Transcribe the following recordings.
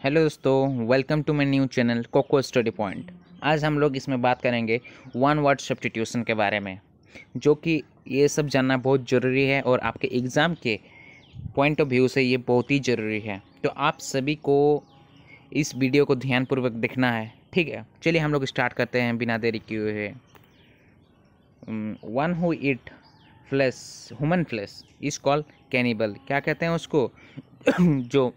Hello दोस्तों, welcome to my new channel Koko study point. आज हम लोग इसमें बात करेंगे वन वर्ड सब्स्टिट्यूशन के बारे में, जो कि ये सब जानना बहुत ज़रूरी है और आपके एग्ज़ाम के पॉइंट ऑफ व्यू से ये बहुत ही ज़रूरी है। तो आप सभी को इस वीडियो को ध्यानपूर्वक देखना है, ठीक है। चलिए हम लोग स्टार्ट करते हैं बिना देरी किए हुए। One who eat flash human flesh is called cannibal. क्या कहते हैं उसको? जो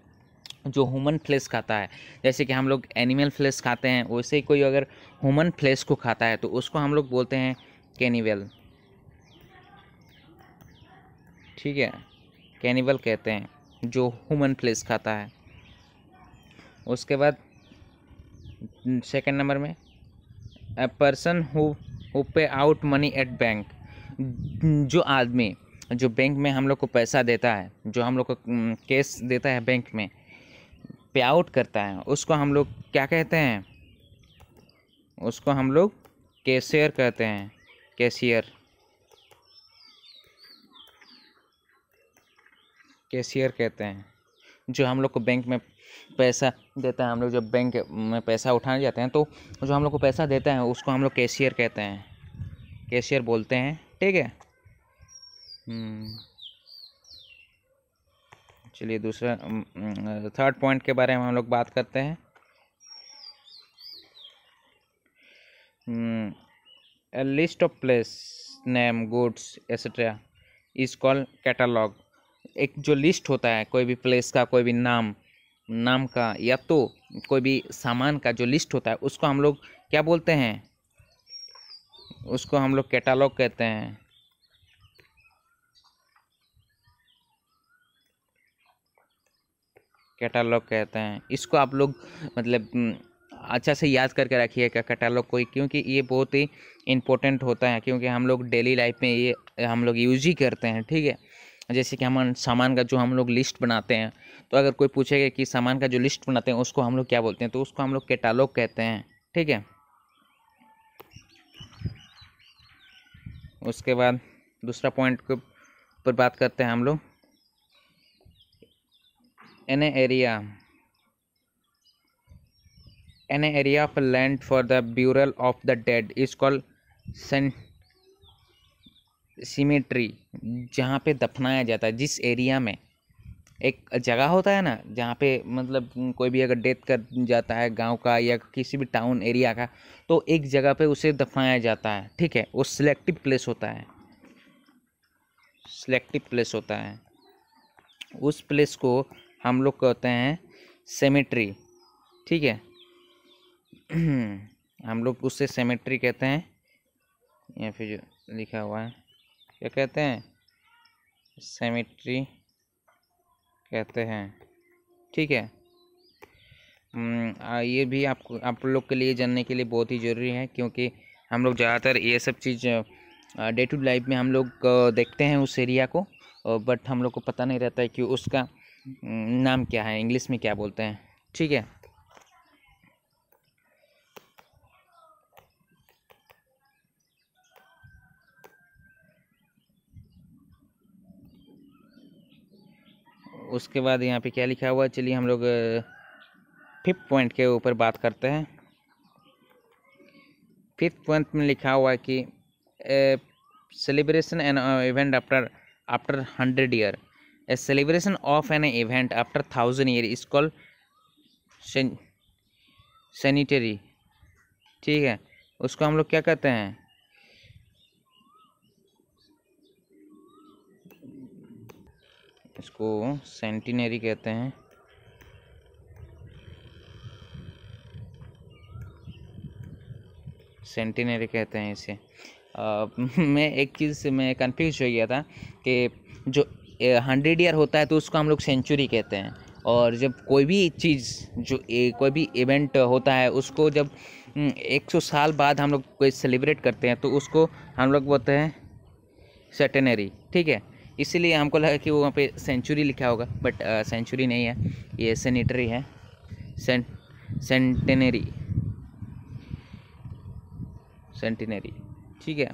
जो ह्यूमन फ्लेश खाता है, जैसे कि हम लोग एनिमल फ्लेश खाते हैं, वैसे ही कोई अगर ह्यूमन फ्लेश को खाता है तो उसको हम लोग बोलते हैं कैनिबल, ठीक है। कैनिबल कहते हैं जो ह्यूमन फ्लेश खाता है। उसके बाद सेकंड नंबर में अ पर्सन हु पे आउट मनी एट बैंक। जो आदमी जो बैंक में हम लोग को पैसा देता है, जो हम लोग को कैश देता है बैंक में, पे आउट करता है, उसको हम लोग क्या कहते हैं? उसको हम लोग कैशियर कहते हैं। कैशियर, कैशियर कहते हैं। जो हम लोग को बैंक में पैसा देता है, हम लोग जब बैंक में पैसा उठाने जाते हैं तो जो हम लोग को पैसा देता है उसको हम लोग कैशियर कहते हैं, कैशियर बोलते हैं, ठीक है। चलिए दूसरा थर्ड पॉइंट के बारे में हम लोग बात करते हैं। A list of place name goods etc is called catalogue. एक जो लिस्ट होता है कोई भी प्लेस का, कोई भी नाम का, या तो कोई भी सामान का जो लिस्ट होता है, उसको हम लोग क्या बोलते हैं? उसको हम लोग कैटलॉग कहते हैं। कैटलॉग कहते हैं इसको। आप लोग मतलब अच्छा से याद करके रखिएगा कैटलॉग को, क्योंकि ये बहुत ही इम्पोर्टेंट होता है, क्योंकि हम लोग डेली लाइफ में ये हम लोग यूज ही करते हैं, ठीक है। जैसे कि हम सामान का जो हम लोग लिस्ट बनाते हैं, तो अगर कोई पूछेगा कि सामान का जो लिस्ट बनाते हैं उसको हम लोग क्या बोलते हैं, तो उसको हम लोग कैटलॉग कहते हैं, ठीक है। उसके बाद दूसरा पॉइंट के ऊपर बात करते हैं हम लोग। An area of land for the burial of the dead is called cemetery। जहाँ पे दफनाया जाता है, जिस एरिया में एक जगह होता है ना, जहाँ पे मतलब कोई भी अगर डेथ कर जाता है गांव का या किसी भी टाउन एरिया का, तो एक जगह पे उसे दफनाया जाता है, ठीक है। वो सिलेक्टिव प्लेस होता है, सिलेक्टिव प्लेस होता है। उस प्लेस को हम लोग कहते हैं सेमेट्री, ठीक है। हम लोग उससे सेमेट्री कहते हैं, या फिर जो लिखा हुआ है क्या कहते हैं? सेमेट्री कहते हैं, ठीक है। ये भी आप लोग के लिए जानने के लिए बहुत ही ज़रूरी है, क्योंकि हम लोग ज़्यादातर ये सब चीज़ डे टू लाइफ में हम लोग देखते हैं उस एरिया को, बट हम लोग को पता नहीं रहता है कि उसका नाम क्या है, इंग्लिश में क्या बोलते हैं, ठीक है। उसके बाद यहाँ पे क्या लिखा हुआ है, चलिए हम लोग फिफ्थ पॉइंट के ऊपर बात करते हैं। फिफ्थ पॉइंट में लिखा हुआ है कि celebration an event after 100 year. A celebration of an event after 1000 year is called sanitary, ठीक है। उसको हम लोग क्या कहते हैं? इसको सेंटिनरी कहते हैं। सेंटिनरी कहते हैं इसे। मैं एक चीज़ से मैं कंफ्यूज हो गया था कि जो 100 ईयर होता है तो उसको हम लोग सेंचुरी कहते हैं, और जब कोई भी चीज़ कोई भी इवेंट होता है उसको जब 100 साल बाद हम लोग कोई सेलिब्रेट करते हैं तो उसको हम लोग बोलते हैं सेंटेनरी, ठीक है। इसीलिए हमको लगा कि वो वहाँ पे सेंचुरी लिखा होगा, बट सेंचुरी नहीं है, ये सेनेटरी है। सेंटेनरी, सेंटिनरी, ठीक है।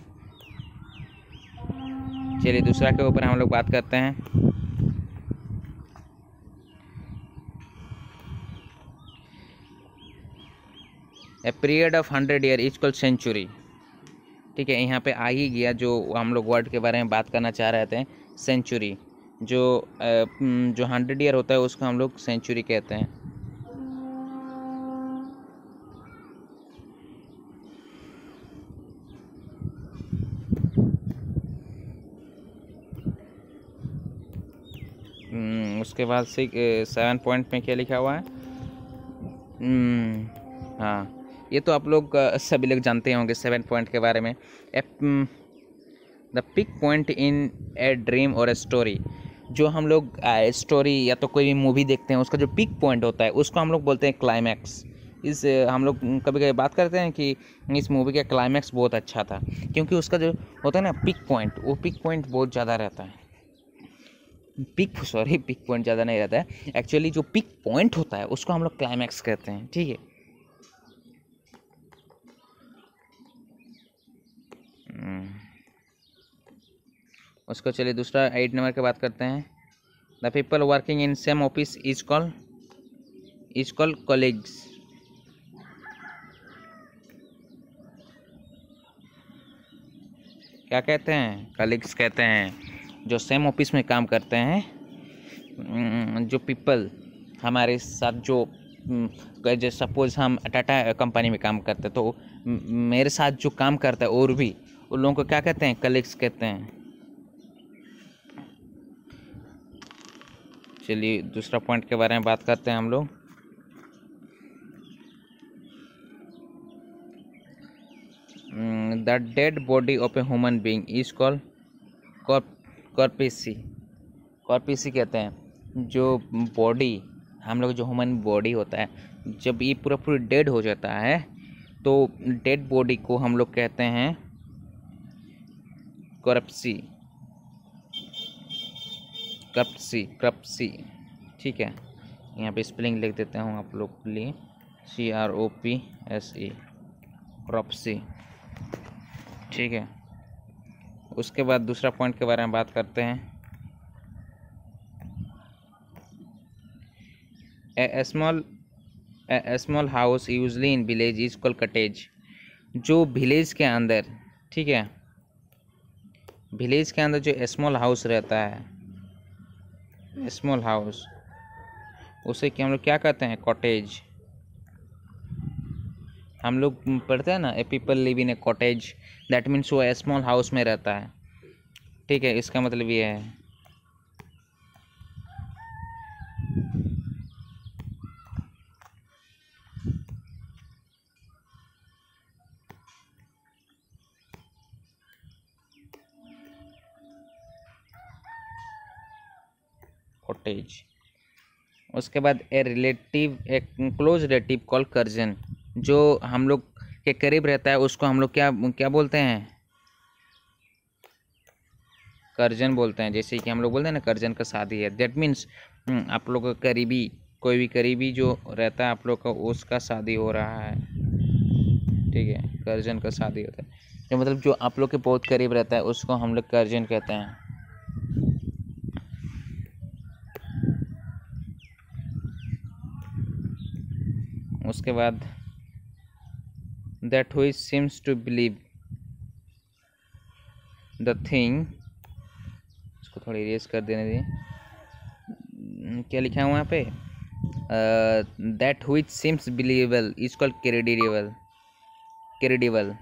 चलिए दूसरा के ऊपर हम लोग बात करते हैं। A period of 100 year equal century. ठीक है, यहाँ पे आ ही गया जो हम लोग वर्ड के बारे में बात करना चाह रहे थे, सेंचुरी। जो 100 ईयर होता है उसको हम लोग सेंचुरी कहते हैं। उसके बाद 7 पॉइंट में क्या लिखा हुआ है? हाँ, ये तो आप लोग सभी लोग जानते होंगे 7 पॉइंट के बारे में। The peak point in a dream और ए स्टोरी। जो हम लोग स्टोरी या तो कोई भी मूवी देखते हैं, उसका जो पिक पॉइंट होता है उसको हम लोग बोलते हैं क्लाइमैक्स। हम लोग कभी कभी बात करते हैं कि इस मूवी का क्लाइमैक्स बहुत अच्छा था, क्योंकि उसका जो होता है ना पिक पॉइंट, वो पिक पॉइंट बहुत ज़्यादा रहता है। पिक पॉइंट ज़्यादा नहीं रहता है, एक्चुअली जो पिक पॉइंट होता है उसको हम लोग क्लाइमैक्स कहते हैं। ठीक है, उसको चलिए दूसरा 8 नंबर की बात करते हैं। The people working in same office is called colleagues. क्या कहते हैं? कलीग्स कहते हैं। जो सेम ऑफिस में काम करते हैं, जो पीपल हमारे साथ जो सपोज हम टाटा कंपनी में काम करते हैं, तो मेरे साथ जो काम करता है और भी, उन लोगों को क्या कहते हैं? कलीग्स कहते हैं। चलिए दूसरा पॉइंट के बारे में बात करते हैं हम लोग। The dead body of a human being is called corpse. Corpse कहते हैं जो बॉडी, हम लोग जो ह्यूमन बॉडी होता है, जब ये पूरा डेड हो जाता है तो डेड बॉडी को हम लोग कहते हैं कॉर्प्सी। क्रप्सी। ठीक है, यहाँ पे स्पेलिंग लिख देता हूँ आप लोग के लिए, CROPSE, क्रॉप्सी। ठीक है, उसके बाद दूसरा पॉइंट के बारे में बात करते हैं। A small house usually in village is called cottage. जो विलेज के अंदर, ठीक है, विलेज के अंदर जो स्मॉल हाउस रहता है, स्मॉल हाउस, उसे कि हम लोग क्या कहते हैं? कॉटेज। हम लोग पढ़ते हैं ना, a people live in a cottage, that means वो स्मॉल हाउस में रहता है। ठीक है, इसका मतलब ये है। कॉटेज। उसके बाद ए क्लोज रिलेटिव कॉल कर्जन। जो हम लोग के करीब रहता है उसको हम लोग क्या क्या बोलते हैं? कर्जन बोलते हैं। जैसे कि हम लोग बोलते हैं ना, कर्जन का शादी है, दैट मीन्स आप लोग का करीबी, कोई भी करीबी जो रहता है आप लोग का, उसका शादी हो रहा है। ठीक है, कर्जन का शादी होता है, तो मतलब जो आप लोग के बहुत करीब रहता है उसको हम लोग कर्जन कहते हैं। उसके बाद that who seems to believe the thing, इसको थोड़ी इरेज कर देने दीजिए। क्या लिखा है वहाँ पे? That who seems believable is called credible.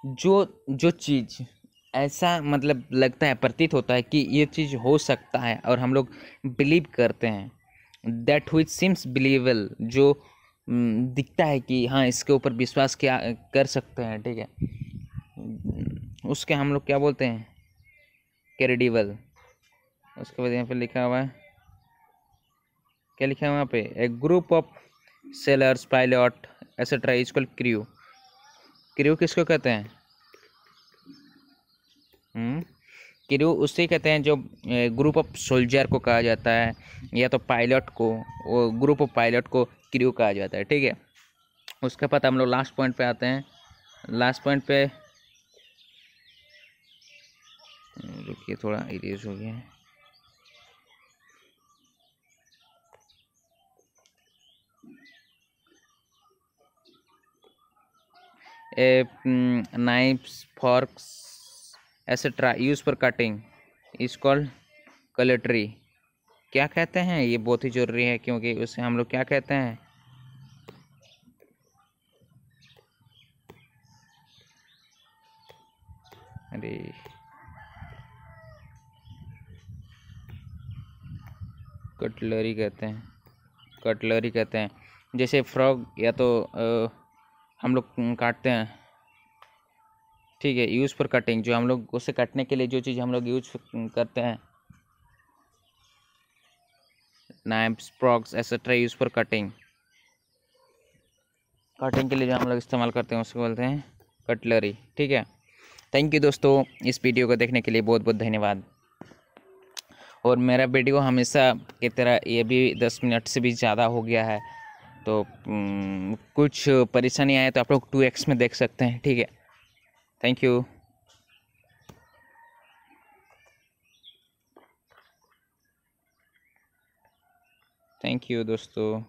जो चीज़ ऐसा मतलब लगता है, प्रतीत होता है कि ये चीज़ हो सकता है और हम लोग बिलीव करते हैं, दैट हुई सीम्स बिलीवेबल, जो दिखता है कि हाँ इसके ऊपर विश्वास क्या कर सकते हैं। ठीक है, उसके हम लोग क्या बोलते हैं? क्रेडिबल। उसके बाद यहाँ पे लिखा हुआ है, क्या लिखा है वहाँ पे? A group of sailors, pilot etcetera is called crew. Crew किसको कहते हैं? क्रू उससे कहते हैं जो ग्रुप ऑफ सोल्जर को कहा जाता है, या तो पायलट को, वो ग्रुप ऑफ पायलट को क्रू कहा जाता है। ठीक है, उसके बाद हम लोग लास्ट पॉइंट पे आते हैं। लास्ट पॉइंट पे रुकिए, थोड़ा इरेज हो गया है। Knives, forks etcetera use for cutting is called cutlery. क्या कहते हैं, ये बहुत ही जरूरी है क्योंकि उसे हम लोग क्या कहते हैं, अरे कटलरी कहते हैं, कटलरी कहते हैं। जैसे फ्रॉग या तो हम लोग काटते हैं, ठीक है, यूज़ फॉर कटिंग, जो हम लोग उसे काटने के लिए जो चीज़ हम लोग यूज करते हैं, knifes, frogs etcetera use for cutting, cutting के लिए जो हम लोग इस्तेमाल करते हैं उसको बोलते हैं कटलरी। ठीक है, थैंक यू दोस्तों, इस वीडियो को देखने के लिए बहुत बहुत धन्यवाद। और मेरा वीडियो हमेशा की तरह ये भी 10 मिनट से भी ज़्यादा हो गया है, तो कुछ परेशानी आए तो आप लोग 2x में देख सकते हैं। ठीक है, थैंक यू। थैंक यू दोस्तों।